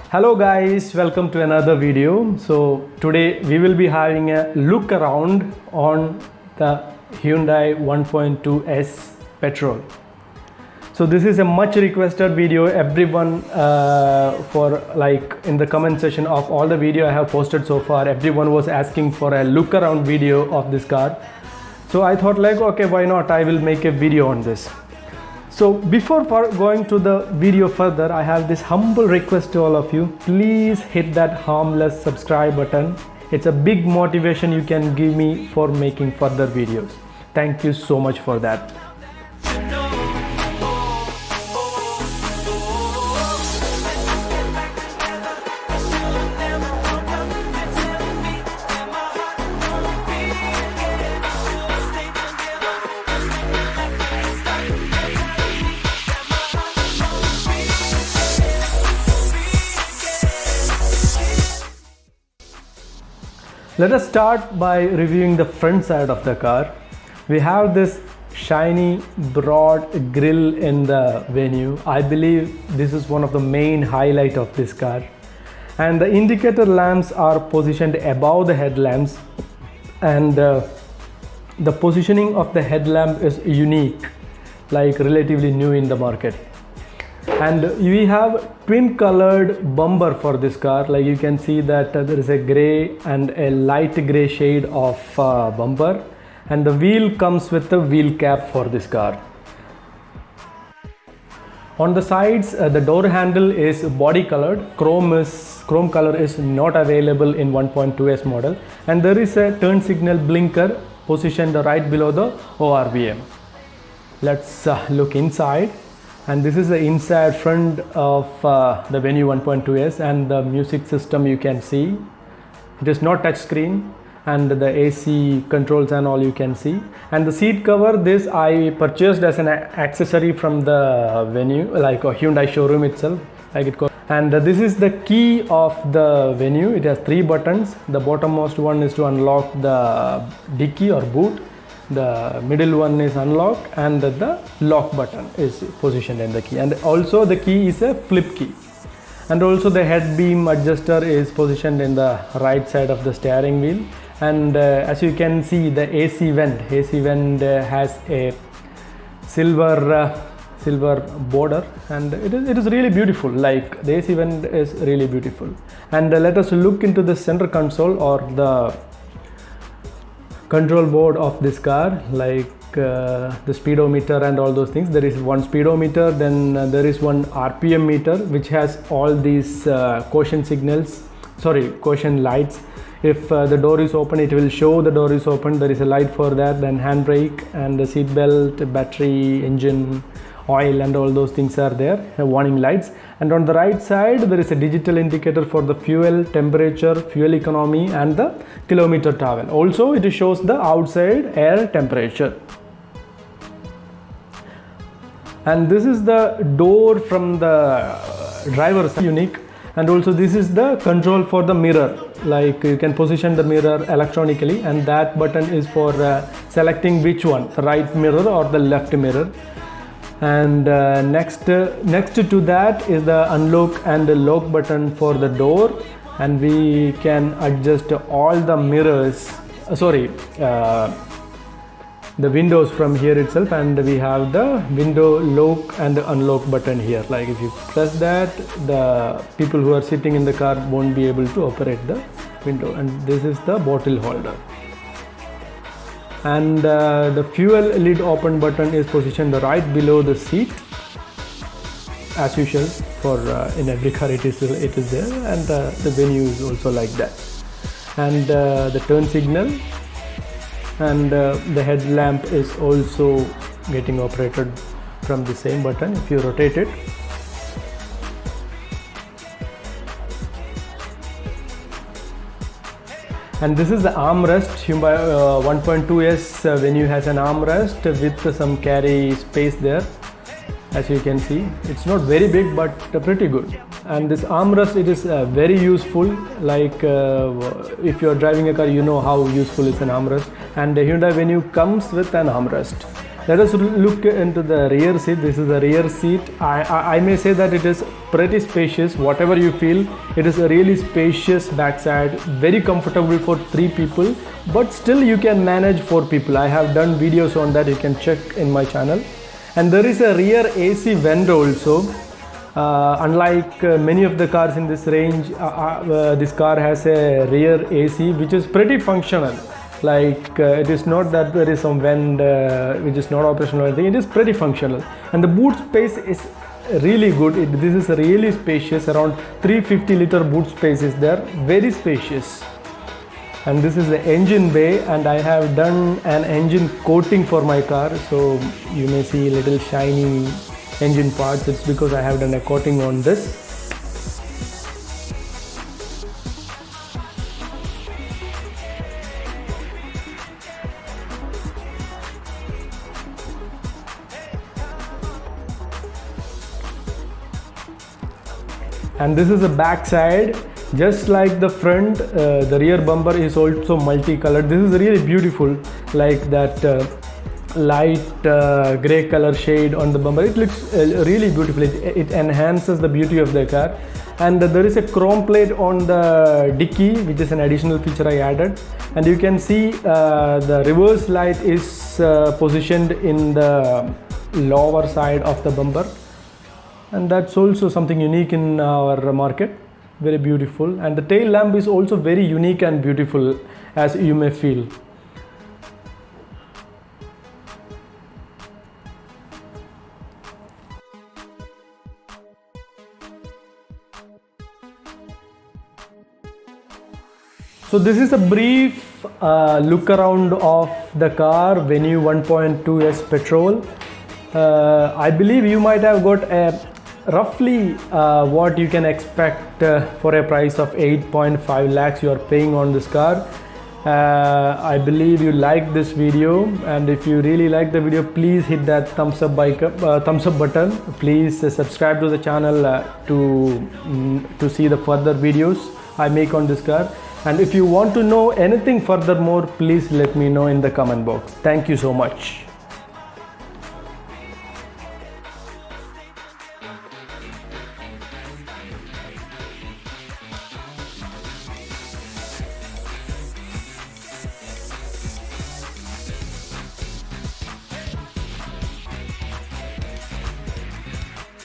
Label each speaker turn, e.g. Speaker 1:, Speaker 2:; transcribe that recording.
Speaker 1: Hello guys, welcome to another video. So today we will be having a look around on the Hyundai 1.2S petrol. So this is a much requested video. Everyone for like in the comment section of all the video I have posted so far, everyone was asking for a look around video of this car. So I thought like, okay, why not, I will make a video on this. So before going to the video further, I have this humble request to all of you. Please hit that harmless subscribe button. It's a big motivation you can give me for making further videos. Thank you so much for that. Let us start by reviewing the front side of the car. We have this shiny broad grille in the Venue. I believe this is one of the main highlight of this car. And the indicator lamps are positioned above the headlamps, and the positioning of the headlamp is unique, like relatively new in the market. And we have twin colored bumper for this car. Like you can see that there is a gray and a light gray shade of bumper, and the wheel comes with the wheel cap for this car. On the sides, the door handle is body colored. Chrome color is not available in 1.2S model, and there is a turn signal blinker positioned right below the ORVM. Let's look inside. And this is the inside front of the Venue 1.2S, and the music system you can see. It is not touch screen, and the AC controls and all you can see. And the seat cover, this I purchased as an accessory from the Venue, like a Hyundai showroom itself, like it. And this is the key of the Venue. It has 3 buttons. The bottommost one is to unlock the dicky or boot. The middle one is unlocked, and the lock button is positioned in the key, and also the key is a flip key. And also the head beam adjuster is positioned in the right side of the steering wheel. And as you can see, the AC vent has a silver border, and it is really beautiful. Like the AC vent is really beautiful. And let us look into the center console or the control board of this car, like the speedometer and all those things. There is one speedometer, then there is one RPM meter which has all these caution lights. If the door is open, it will show the door is open. There is a light for that. Then handbrake and the seat belt, battery, engine, oil, and all those things are there, warning lights. And on the right side, there is a digital indicator for the fuel temperature, fuel economy, and the kilometer travel. Also, it shows the outside air temperature. And this is the door from the driver's side, unique. And also this is the control for the mirror. Like you can position the mirror electronically, and that button is for selecting which one, the right mirror or the left mirror. And next to that is the unlock and the lock button for the door, and we can adjust all the mirrors, the windows from here itself. And we have the window lock and the unlock button here. Like if you press that, the people who are sitting in the car won't be able to operate the window. And this is the bottle holder. And the fuel lid open button is positioned right below the seat, as usual. For in every car it is there, and the Venue is also like that. And the turn signal and the headlamp is also getting operated from the same button if you rotate it. And this is the armrest. Hyundai 1.2S Venue has an armrest with some carry space there. As you can see, it's not very big but pretty good. And this armrest, it is very useful. Like if you are driving a car, you know how useful is an armrest. And the Hyundai Venue comes with an armrest. Let us look into the rear seat. This is the rear seat. I may say that it is pretty spacious. Whatever you feel, it is a really spacious backside, very comfortable for 3 people, but still you can manage 4 people. I have done videos on that, you can check in my channel. And there is a rear AC vent also. Unlike many of the cars in this range, this car has a rear AC which is pretty functional. Like it is not that there is some vent which is not operational or anything. It is pretty functional, and the boot space is really good. This is really spacious. Around 350-liter boot space is there, very spacious. And this is the engine bay, and I have done an engine coating for my car, so you may see little shiny engine parts. It's because I have done a coating on this. And this is the back side. Just like the front, the rear bumper is also multicolored. This is really beautiful, like that light gray color shade on the bumper. It looks really beautiful. It enhances the beauty of the car. And there is a chrome plate on the dicky, which is an additional feature I added. And you can see the reverse light is positioned in the lower side of the bumper. And that's also something unique in our market. Very beautiful. And the tail lamp is also very unique and beautiful, as you may feel. So this is a brief look around of the car, Venue 1.2S petrol. I believe you might have got a roughly what you can expect for a price of 8.5 lakhs you are paying on this car. I believe you liked this video, and if you really like the video, please hit that thumbs up button. Please subscribe to the channel to see the further videos I make on this car. And if you want to know anything furthermore, please let me know in the comment box. Thank you so much.